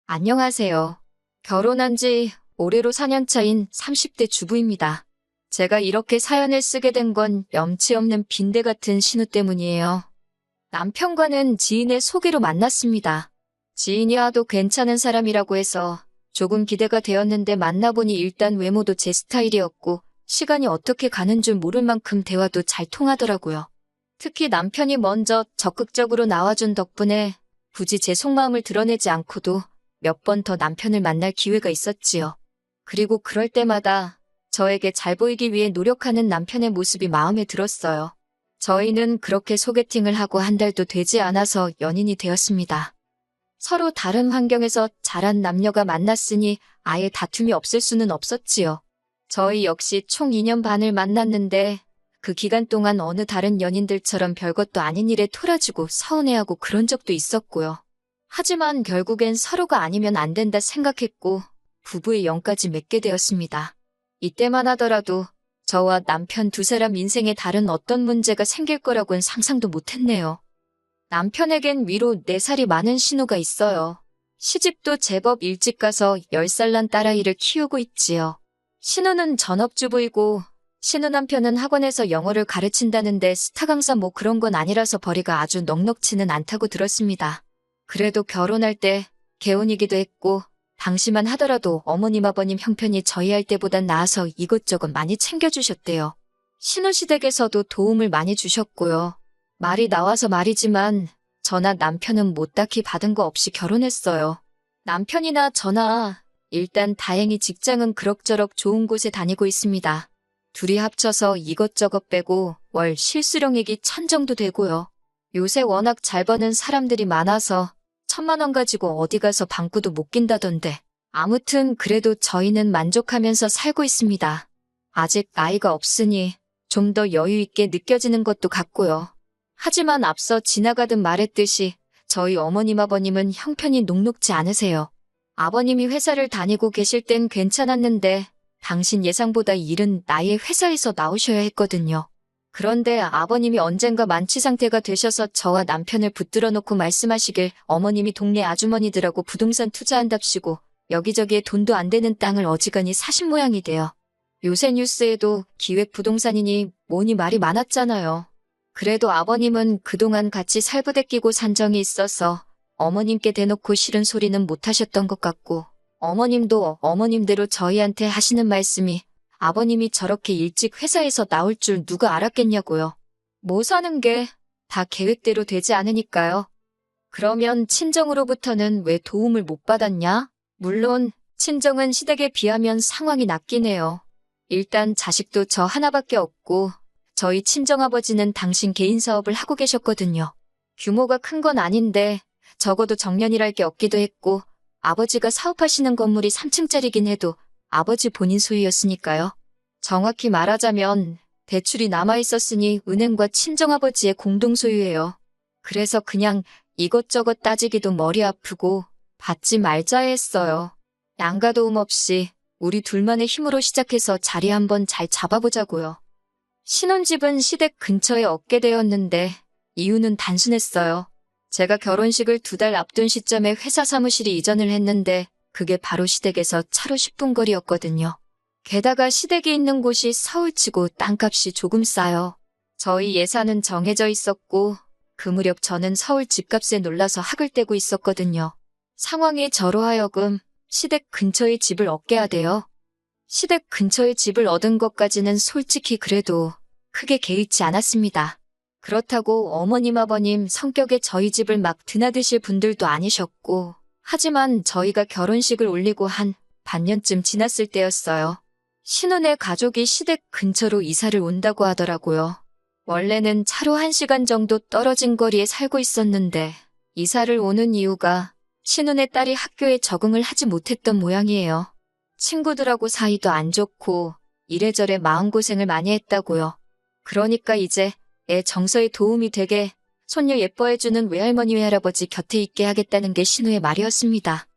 안녕하세요. 결혼한 지 올해로 4년 차인 30대 주부입니다. 제가 이렇게 사연을 쓰게 된 건 염치 없는 빈대 같은 신우 때문이에요. 남편과는 지인의 소개로 만났습니다. 지인이 하도 괜찮은 사람이라고 해서 조금 기대가 되었는데 만나보니 일단 외모도 제 스타일이었고 시간이 어떻게 가는 줄 모를 만큼 대화도 잘 통하더라고요. 특히 남편이 먼저 적극적으로 나와준 덕분에 굳이 제 속마음을 드러내지 않고도 몇 번 더 남편을 만날 기회가 있었지요. 그리고 그럴 때마다 저에게 잘 보이기 위해 노력하는 남편의 모습이 마음에 들었어요. 저희는 그렇게 소개팅을 하고 한 달도 되지 않아서 연인이 되었습니다. 서로 다른 환경에서 자란 남녀가 만났으니 아예 다툼이 없을 수는 없었지요. 저희 역시 총 2년 반을 만났는데 그 기간 동안 어느 다른 연인들처럼 별것도 아닌 일에 토라지고 서운해하고 그런 적도 있었고요. 하지만 결국엔 서로가 아니면 안 된다 생각했고 부부의 영까지 맺게 되었습니다. 이때만 하더라도 저와 남편 두 사람 인생에 다른 어떤 문제가 생길 거라고는 상상도 못했네요. 남편에겐 위로 4살이 많은 신우가 있어요. 시집도 제법 일찍 가서 10살 난 딸아이를 키우고 있지요. 신우는 전업주부이고 신우 남편은 학원에서 영어를 가르친다는데 스타 강사 뭐 그런 건 아니라서 벌이가 아주 넉넉지는 않다고 들었습니다. 그래도 결혼할 때 개혼이기도 했고 당시만 하더라도 어머님 아버님 형편이 저희 할 때보단 나아서 이것저것 많이 챙겨주셨대요. 신우시댁에서도 도움을 많이 주셨고요. 말이 나와서 말이지만 저나 남편은 뭐 딱히 받은 거 없이 결혼했어요. 남편이나 저나 일단 다행히 직장은 그럭저럭 좋은 곳에 다니고 있습니다. 둘이 합쳐서 이것저것 빼고 월 실수령액이 1,000 정도 되고요. 요새 워낙 잘 버는 사람들이 많아서 1,000만 원 가지고 어디 가서 방구도 못 낀다던데. 아무튼 그래도 저희는 만족하면서 살고 있습니다. 아직 나이가 없으니 좀 더 여유 있게 느껴지는 것도 같고요. 하지만 앞서 지나가듯 말했듯이 저희 어머님 아버님은 형편이 녹록지 않으세요. 아버님이 회사를 다니고 계실 땐 괜찮았는데 당신 예상보다 이른 나이에 회사에서 나오셔야 했거든요. 그런데 아버님이 언젠가 만취 상태가 되셔서 저와 남편을 붙들어 놓고 말씀하시길 어머님이 동네 아주머니들하고 부동산 투자한답시고 여기저기에 돈도 안 되는 땅을 어지간히 사신 모양이 돼요. 요새 뉴스에도 기획부동산이니 뭐니 말이 많았잖아요. 그래도 아버님은 그동안 같이 살부대 끼고 산 정이 있어서 어머님께 대놓고 싫은 소리는 못 하셨던 것 같고 어머님도 어머님대로 저희한테 하시는 말씀이 아버님이 저렇게 일찍 회사에서 나올 줄 누가 알았겠냐고요. 뭐 사는 게 다 계획대로 되지 않으니까요. 그러면 친정으로부터는 왜 도움을 못 받았냐? 물론 친정은 시댁에 비하면 상황이 낫긴 해요. 일단 자식도 저 하나밖에 없고 저희 친정아버지는 당신 개인 사업을 하고 계셨거든요. 규모가 큰 건 아닌데 적어도 정년이랄 게 없기도 했고 아버지가 사업하시는 건물이 3층짜리긴 해도 아버지 본인 소유였으니까요. 정확히 말하자면 대출이 남아있었으니 은행과 친정아버지의 공동 소유예요. 그래서 그냥 이것저것 따지기도 머리 아프고 받지 말자 했어요. 양가 도움 없이 우리 둘만의 힘으로 시작해서 자리 한번 잘 잡아보자고요. 신혼집은 시댁 근처에 얻게 되었는데 이유는 단순했어요. 제가 결혼식을 2달 앞둔 시점에 회사 사무실이 이전을 했는데 그게 바로 시댁에서 차로 10분 거리였거든요. 게다가 시댁이 있는 곳이 서울치고 땅값이 조금 싸요. 저희 예산은 정해져 있었고 그 무렵 저는 서울 집값에 놀라서 학을 떼고 있었거든요. 상황이 저로 하여금 시댁 근처에 집을 얻게 하대요. 시댁 근처에 집을 얻은 것까지는 솔직히 그래도 크게 개의치 않았습니다. 그렇다고 어머님 아버님 성격에 저희 집을 막 드나드실 분들도 아니셨고 하지만 저희가 결혼식을 올리고 한 반년쯤 지났을 때였어요. 신혼의 가족이 시댁 근처로 이사를 온다고 하더라고요. 원래는 차로 1시간 정도 떨어진 거리에 살고 있었는데 이사를 오는 이유가 신혼의 딸이 학교에 적응을 하지 못했던 모양이에요. 친구들하고 사이도 안 좋고 이래저래 마음고생을 많이 했다고요. 그러니까 이제 애 정서에 도움이 되게 손녀 예뻐해주는 외할머니 외할아버지 곁에 있게 하겠다는 게 신우의 말이었습니다.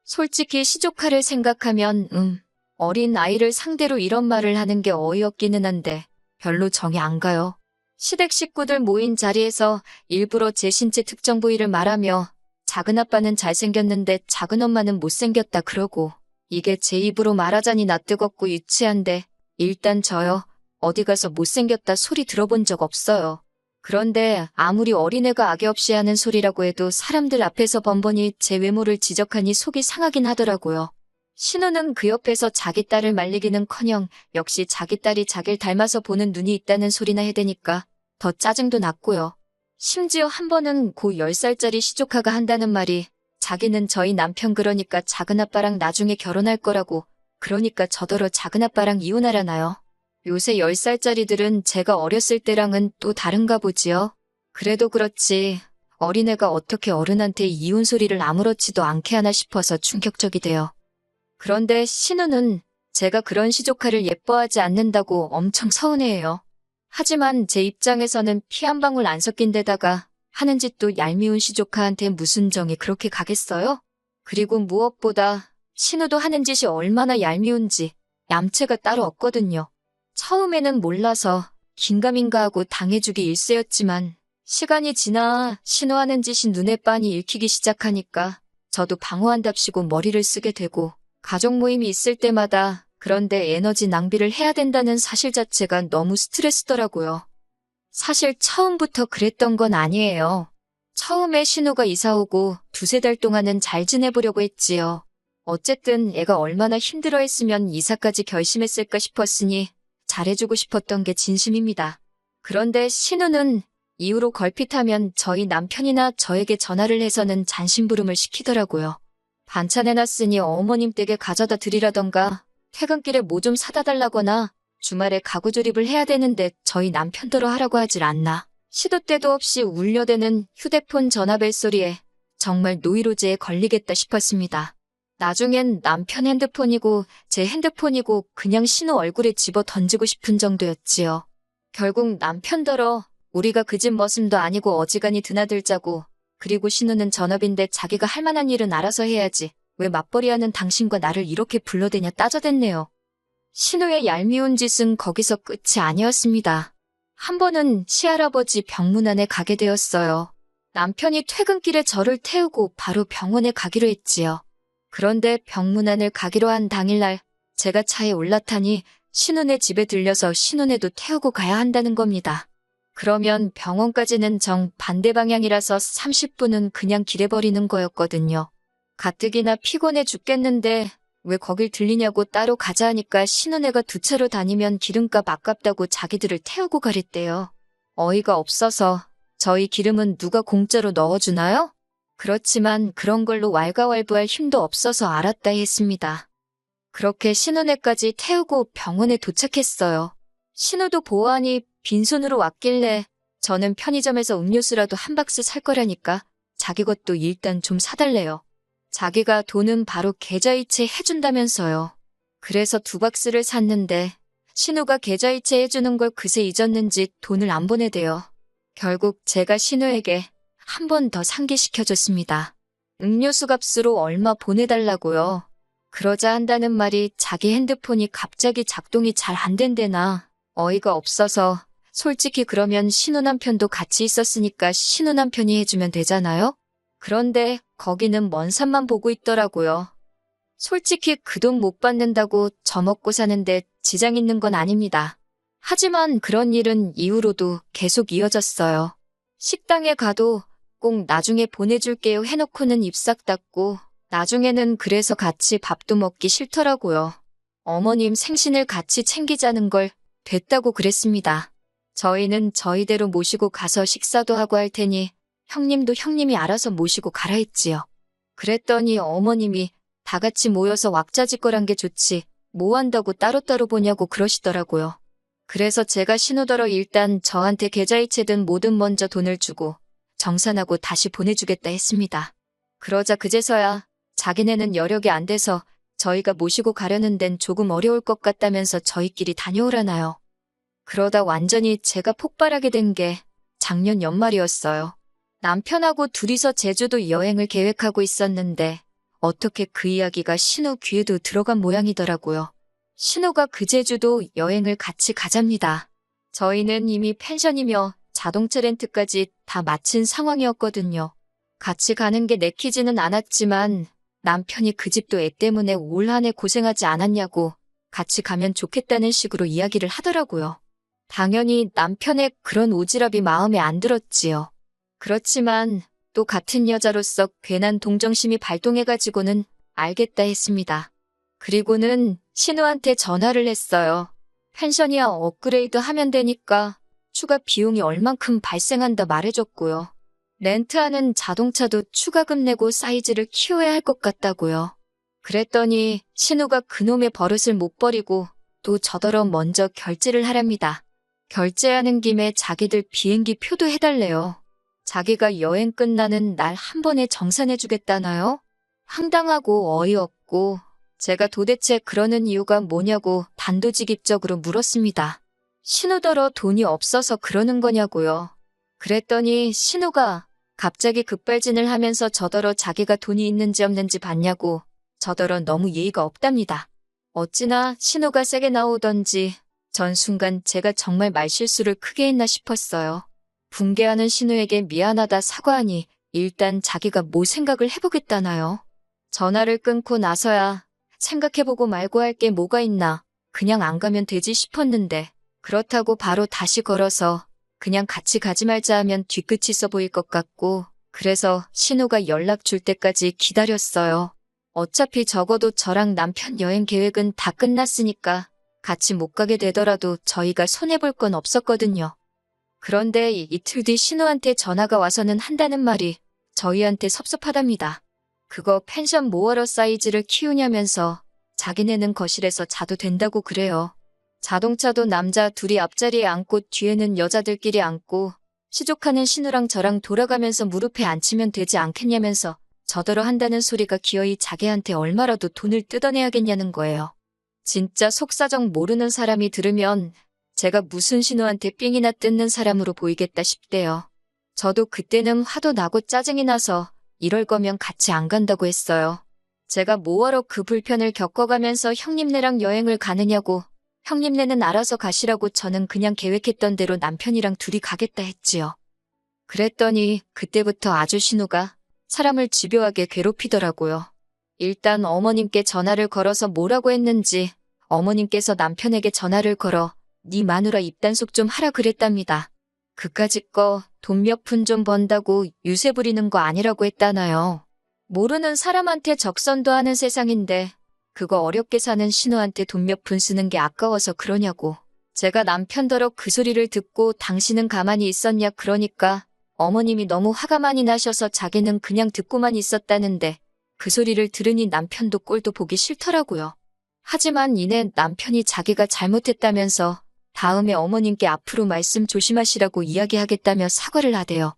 솔직히 시조카를 생각하면 어린 아이를 상대로 이런 말을 하는 게 어이없기는 한데 별로 정이 안 가요. 시댁 식구들 모인 자리에서 일부러 제 신체 특정 부위를 말하며 작은아빠는 잘생겼는데 작은엄마는 못생겼다 그러고 이게 제 입으로 말하자니 낯뜨겁고 유치한데 일단 저요. 어디 가서 못생겼다 소리 들어본 적 없어요. 그런데 아무리 어린애가 악의 없이 하는 소리라고 해도 사람들 앞에서 번번이 제 외모를 지적하니 속이 상하긴 하더라고요. 신우는 그 옆에서 자기 딸을 말리기는커녕 역시 자기 딸이 자기를 닮아서 보는 눈이 있다는 소리나 해대니까 더 짜증도 났고요. 심지어 한 번은 고 10살짜리 시조카가 한다는 말이 자기는 저희 남편 그러니까 작은아빠랑 나중에 결혼할 거라고 그러니까 저더러 작은아빠랑 이혼하라나요. 요새 10살짜리들은 제가 어렸을 때랑은 또 다른가 보지요. 그래도 그렇지 어린애가 어떻게 어른한테 이혼 소리를 아무렇지도 않게 하나 싶어서 충격적이대요. 그런데 신우는 제가 그런 시조카를 예뻐하지 않는다고 엄청 서운해해요. 하지만 제 입장에서는 피 한 방울 안 섞인 데다가 하는 짓도 얄미운 시조카한테 무슨 정이 그렇게 가겠어요? 그리고 무엇보다 신우도 하는 짓이 얼마나 얄미운지 얌체가 따로 없거든요. 처음에는 몰라서 긴가민가 하고 당해주기 일쑤였지만 시간이 지나 신우 하는 짓이 눈에 빤히 읽히기 시작하니까 저도 방어한답시고 머리를 쓰게 되고 가족 모임이 있을 때마다 그런데 에너지 낭비를 해야 된다는 사실 자체가 너무 스트레스더라고요. 사실 처음부터 그랬던 건 아니에요. 처음에 신우가 이사 오고 두세 달 동안은 잘 지내보려고 했지요. 어쨌든 애가 얼마나 힘들어했으면 이사까지 결심했을까 싶었으니 잘해주고 싶었던 게 진심입니다. 그런데 신우는 이후로 걸핏하면 저희 남편이나 저에게 전화를 해서는 잔심부름을 시키더라고요. 반찬 해놨으니 어머님 댁에 가져다 드리라던가 퇴근길에 뭐 좀 사다 달라거나 주말에 가구 조립을 해야 되는데 저희 남편더러 하라고 하질 않나. 시도 때도 없이 울려대는 휴대폰 전화 벨소리에 정말 노이로제에 걸리겠다 싶었습니다. 나중엔 남편 핸드폰이고 제 핸드폰이고 그냥 신우 얼굴에 집어 던지고 싶은 정도였지요. 결국 남편더러 우리가 그 집 머슴도 아니고 어지간히 드나들자고 그리고 신우는 전업인데 자기가 할 만한 일은 알아서 해야지. 왜 맞벌이하는 당신과 나를 이렇게 불러대냐 따져댔네요. 신우의 얄미운 짓은 거기서 끝이 아니었습니다. 한 번은 시할아버지 병문안에 가게 되었어요. 남편이 퇴근길에 저를 태우고 바로 병원에 가기로 했지요. 그런데 병문안을 가기로 한 당일날 제가 차에 올라타니 신우네 집에 들려서 신우네도 태우고 가야 한다는 겁니다. 그러면 병원까지는 정반대 방향이라서 30분은 그냥 길에버리는 거였거든요. 가뜩이나 피곤해 죽겠는데 왜 거길 들리냐고 따로 가자 하니까 신우네가 두 차로 다니면 기름값 아깝다고 자기들을 태우고 가랬대요. 어이가 없어서 저희 기름은 누가 공짜로 넣어주나요? 그렇지만 그런 걸로 왈가왈부할 힘도 없어서 알았다 했습니다. 그렇게 신우네까지 태우고 병원에 도착했어요. 신우도 보아하니 빈손으로 왔길래 저는 편의점에서 음료수라도 한 박스 살 거라니까 자기 것도 일단 좀 사달래요. 자기가 돈은 바로 계좌이체 해준다면서요. 그래서 2박스를 샀는데 신우가 계좌이체 해주는 걸 그새 잊었는지 돈을 안 보내대요. 결국 제가 신우에게 한 번 더 상기시켜줬습니다. 음료수 값으로 얼마 보내달라고요. 그러자 한다는 말이 자기 핸드폰이 갑자기 작동이 잘 안 된대나 어이가 없어서 솔직히 그러면 신우 남편도 같이 있었으니까 신우 남편이 해주면 되잖아요? 그런데 거기는 먼 산만 보고 있더라고요. 솔직히 그 돈 못 받는다고 저 먹고 사는데 지장 있는 건 아닙니다. 하지만 그런 일은 이후로도 계속 이어졌어요. 식당에 가도 꼭 나중에 보내줄게요 해놓고는 입 싹 닫고 나중에는 그래서 같이 밥도 먹기 싫더라고요. 어머님 생신을 같이 챙기자는 걸 됐다고 그랬습니다. 저희는 저희대로 모시고 가서 식사도 하고 할 테니 형님도 형님이 알아서 모시고 가라 했지요. 그랬더니 어머님이 다 같이 모여서 왁자지껄한 게 좋지 뭐 한다고 따로따로 보냐고 그러시더라고요. 그래서 제가 신우더러 일단 저한테 계좌이체든 뭐든 먼저 돈을 주고 정산하고 다시 보내주겠다 했습니다. 그러자 그제서야 자기네는 여력이 안 돼서 저희가 모시고 가려는 데는 조금 어려울 것 같다면서 저희끼리 다녀오라나요. 그러다 완전히 제가 폭발하게 된 게 작년 연말이었어요. 남편하고 둘이서 제주도 여행을 계획하고 있었는데 어떻게 그 이야기가 신우 귀에도 들어간 모양이더라고요. 신우가 그 제주도 여행을 같이 가잡니다. 저희는 이미 펜션이며 자동차 렌트까지 다 마친 상황이었거든요. 같이 가는 게 내키지는 않았지만 남편이 그 집도 애 때문에 올 한 해 고생하지 않았냐고 같이 가면 좋겠다는 식으로 이야기를 하더라고요. 당연히 남편의 그런 오지랖이 마음에 안 들었지요. 그렇지만 또 같은 여자로서 괜한 동정심이 발동해가지고는 알겠다 했습니다. 그리고는 신우한테 전화를 했어요. 펜션이야 업그레이드 하면 되니까 추가 비용이 얼만큼 발생한다 말해줬고요. 렌트하는 자동차도 추가금 내고 사이즈를 키워야 할 것 같다고요. 그랬더니 신우가 그놈의 버릇을 못 버리고 또 저더러 먼저 결제를 하랍니다. 결제하는 김에 자기들 비행기 표도 해달래요. 자기가 여행 끝나는 날 한 번에 정산해주겠다나요? 황당하고 어이없고 제가 도대체 그러는 이유가 뭐냐고 단도직입적으로 물었습니다. 신우더러 돈이 없어서 그러는 거냐고요. 그랬더니 신우가 갑자기 급발진을 하면서 저더러 자기가 돈이 있는지 없는지 봤냐고 저더러 너무 예의가 없답니다. 어찌나 신우가 세게 나오던지 전 순간 제가 정말 말실수를 크게 했나 싶었어요. 붕괴하는 신우에게 미안하다 사과하니 일단 자기가 뭐 생각을 해보겠다나요. 전화를 끊고 나서야 생각해보고 말고 할 게 뭐가 있나 그냥 안 가면 되지 싶었는데 그렇다고 바로 다시 걸어서 그냥 같이 가지 말자 하면 뒤끝이 있어 보일 것 같고 그래서 신우가 연락 줄 때까지 기다렸어요. 어차피 적어도 저랑 남편 여행 계획은 다 끝났으니까 같이 못 가게 되더라도 저희가 손해볼 건 없었거든요. 그런데 이틀 뒤 신우한테 전화가 와서는 한다는 말이 저희한테 섭섭하답니다. 그거 펜션 뭐하러 사이즈를 키우냐면서 자기네는 거실에서 자도 된다고 그래요. 자동차도 남자 둘이 앞자리에 앉고 뒤에는 여자들끼리 앉고 시족하는 신우랑 저랑 돌아가면서 무릎에 앉히면 되지 않겠냐면서 저더러 한다는 소리가 기어이 자기한테 얼마라도 돈을 뜯어내야겠냐는 거예요. 진짜 속사정 모르는 사람이 들으면 제가 무슨 신우한테 삥이나 뜯는 사람으로 보이겠다 싶대요. 저도 그때는 화도 나고 짜증이 나서 이럴 거면 같이 안 간다고 했어요. 제가 뭐하러 그 불편을 겪어가면서 형님네랑 여행을 가느냐고 형님네는 알아서 가시라고 저는 그냥 계획했던 대로 남편이랑 둘이 가겠다 했지요. 그랬더니 그때부터 아주 신우가 사람을 집요하게 괴롭히더라고요. 일단 어머님께 전화를 걸어서 뭐라고 했는지 어머님께서 남편에게 전화를 걸어 네 마누라 입단속 좀 하라 그랬답니다. 그까짓 거 돈 몇 푼 좀 번다고 유세 부리는 거 아니라고 했다나요. 모르는 사람한테 적선도 하는 세상인데 그거 어렵게 사는 신우한테 돈 몇 푼 쓰는 게 아까워서 그러냐고. 제가 남편더러 그 소리를 듣고 당신은 가만히 있었냐 그러니까 어머님이 너무 화가 많이 나셔서 자기는 그냥 듣고만 있었다는데 그 소리를 들으니 남편도 꼴도 보기 싫더라고요. 하지만 이내 남편이 자기가 잘못했다면서 다음에 어머님께 앞으로 말씀 조심하시라고 이야기하겠다며 사과를 하대요.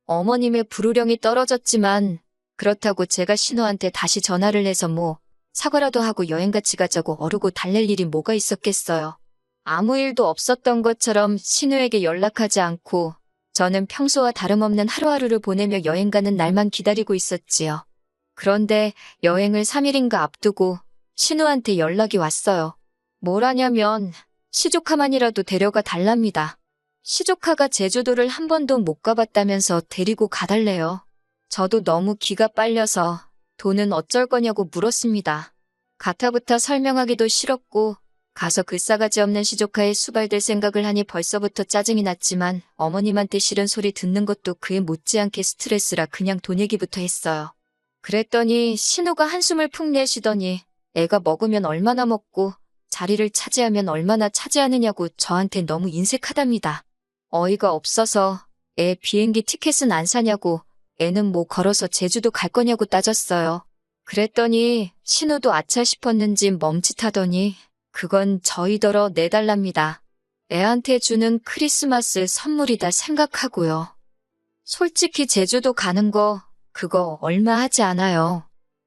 어머님의 불호령이 떨어졌지만 그렇다고 제가 신우한테 다시 전화를 해서 뭐 사과라도 하고 여행 같이 가자고 어르고 달랠 일이 뭐가 있었겠어요. 아무 일도 없었던 것처럼 신우에게 연락하지 않고 저는 평소와 다름없는 하루하루를 보내며 여행 가는 날만 기다리고 있었지요. 그런데 여행을 3일인가 앞두고 신우한테 연락이 왔어요. 뭐라냐면 시조카만이라도 데려가 달랍니다. 시조카가 제주도를 한 번도 못 가봤다면서 데리고 가달래요. 저도 너무 기가 빨려서 돈은 어쩔 거냐고 물었습니다. 가타부타 설명하기도 싫었고 가서 그 싸가지 없는 시조카에 수발될 생각을 하니 벌써부터 짜증이 났지만 어머님한테 싫은 소리 듣는 것도 그에 못지않게 스트레스라 그냥 돈 얘기부터 했어요. 그랬더니 신우가 한숨을 푹 내쉬더니 애가 먹으면 얼마나 먹고 자리를 차지하면 얼마나 차지하느냐고 저한테 너무 인색하답니다. 어이가 없어서 애 비행기 티켓은 안 사냐고 애는 뭐 걸어서 제주도 갈 거냐고 따졌어요. 그랬더니 신우도 아차 싶었는지 멈칫하더니 그건 저희더러 내달랍니다. 애한테 주는 크리스마스 선물이다 생각하고요. 솔직히 제주도 가는 거 그거 얼마 하지 않아요.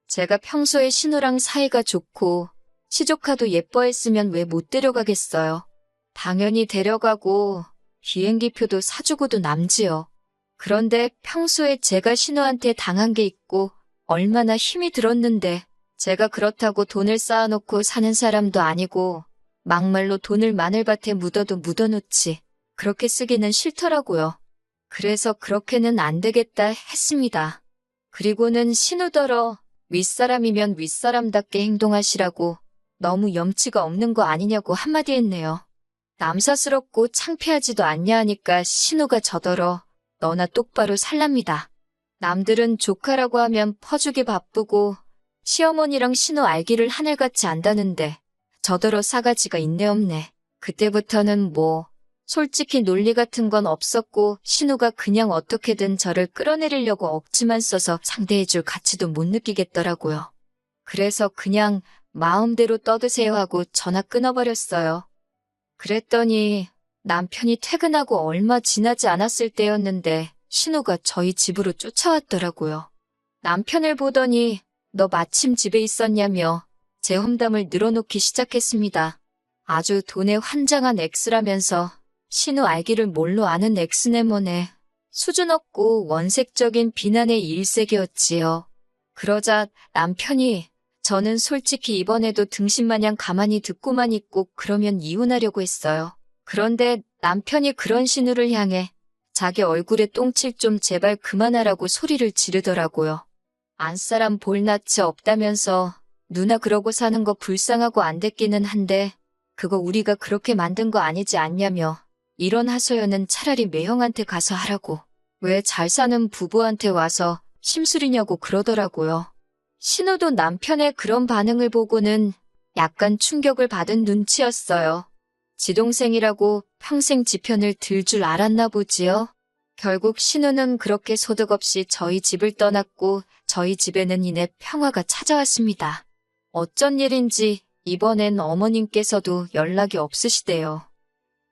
제가 평소에 신우랑 사이가 좋고 시조카도 예뻐했으면 왜 못 데려가겠어요. 당연히 데려가고 비행기표도 사주고도 남지요. 그런데 평소에 제가 신우한테 당한 게 있고 얼마나 힘이 들었는데 제가 그렇다고 돈을 쌓아놓고 사는 사람도 아니고 막말로 돈을 마늘밭에 묻어도 묻어놓지 그렇게 쓰기는 싫더라고요. 그래서 그렇게는 안 되겠다 했습니다. 그리고는 신우더러 윗사람이면 윗사람답게 행동하시라고 너무 염치가 없는 거 아니냐고 한마디 했네요. 남사스럽고 창피하지도 않냐 하니까 신우가 저더러 너나 똑바로 살랍니다. 남들은 조카라고 하면 퍼주기 바쁘고 시어머니랑 신우 알기를 하늘같이 안다는데 저더러 싸가지가 있네 없네. 그때부터는 솔직히 논리 같은 건 없었고 신우가 그냥 어떻게든 저를 끌어내리려고 억지만 써서 상대해줄 가치도 못 느끼겠더라고요. 그래서 그냥 마음대로 떠드세요 하고 전화 끊어버렸어요. 그랬더니 남편이 퇴근하고 얼마 지나지 않았을 때였는데 신우가 저희 집으로 쫓아왔더라고요. 남편을 보더니 너 마침 집에 있었냐며 제 험담을 늘어놓기 시작했습니다. 아주 돈에 환장한 X라면서 신우 알기를 뭘로 아는 X네 뭐네. 수준 없고 원색적인 비난의 일색이었지요. 그러자 남편이 저는 솔직히 이번에도 등신마냥 가만히 듣고만 있고 그러면 이혼하려고 했어요. 그런데 남편이 그런 신우를 향해 자기 얼굴에 똥칠 좀 제발 그만하라고 소리를 지르더라고요. 안사람 볼낯이 없다면서 누나 그러고 사는 거 불쌍하고 안 됐기는 한데 그거 우리가 그렇게 만든 거 아니지 않냐며 이런 하소연은 차라리 매형한테 가서 하라고 왜 잘 사는 부부한테 와서 심술이냐고 그러더라고요. 신우도 남편의 그런 반응을 보고는 약간 충격을 받은 눈치였어요. 지동생이라고 평생 지 편을 들 줄 알았나 보지요. 결국 신우는 그렇게 소득 없이 저희 집을 떠났고 저희 집에는 이내 평화가 찾아왔습니다. 어쩐 일인지 이번엔 어머님께서도 연락이 없으시대요.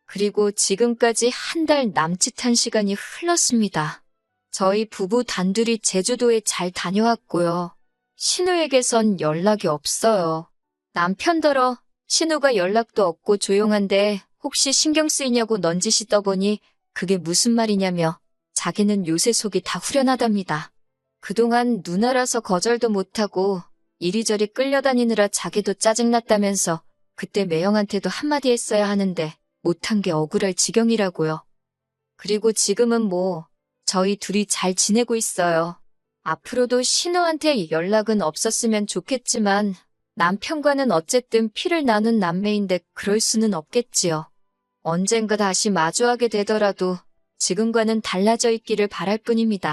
그리고 지금까지 한 달 남짓한 시간이 흘렀습니다. 저희 부부 단둘이 제주도에 잘 다녀왔고요. 신우에게선 연락이 없어요. 남편더러 신우가 연락도 없고 조용한데 혹시 신경 쓰이냐고 넌지시 떠보니 그게 무슨 말이냐며 자기는 요새 속이 다 후련하답니다. 그동안 누나라서 거절도 못하고 이리저리 끌려다니느라 자기도 짜증났다면서 그때 매형한테도 한마디 했어야 하는데 못한 게 억울할 지경이라고요. 그리고 지금은 저희 둘이 잘 지내고 있어요. 앞으로도 신우한테 연락은 없었으면 좋겠지만 남편과는 어쨌든 피를 나눈 남매인데 그럴 수는 없겠지요. 언젠가 다시 마주하게 되더라도 지금과는 달라져 있기를 바랄 뿐입니다.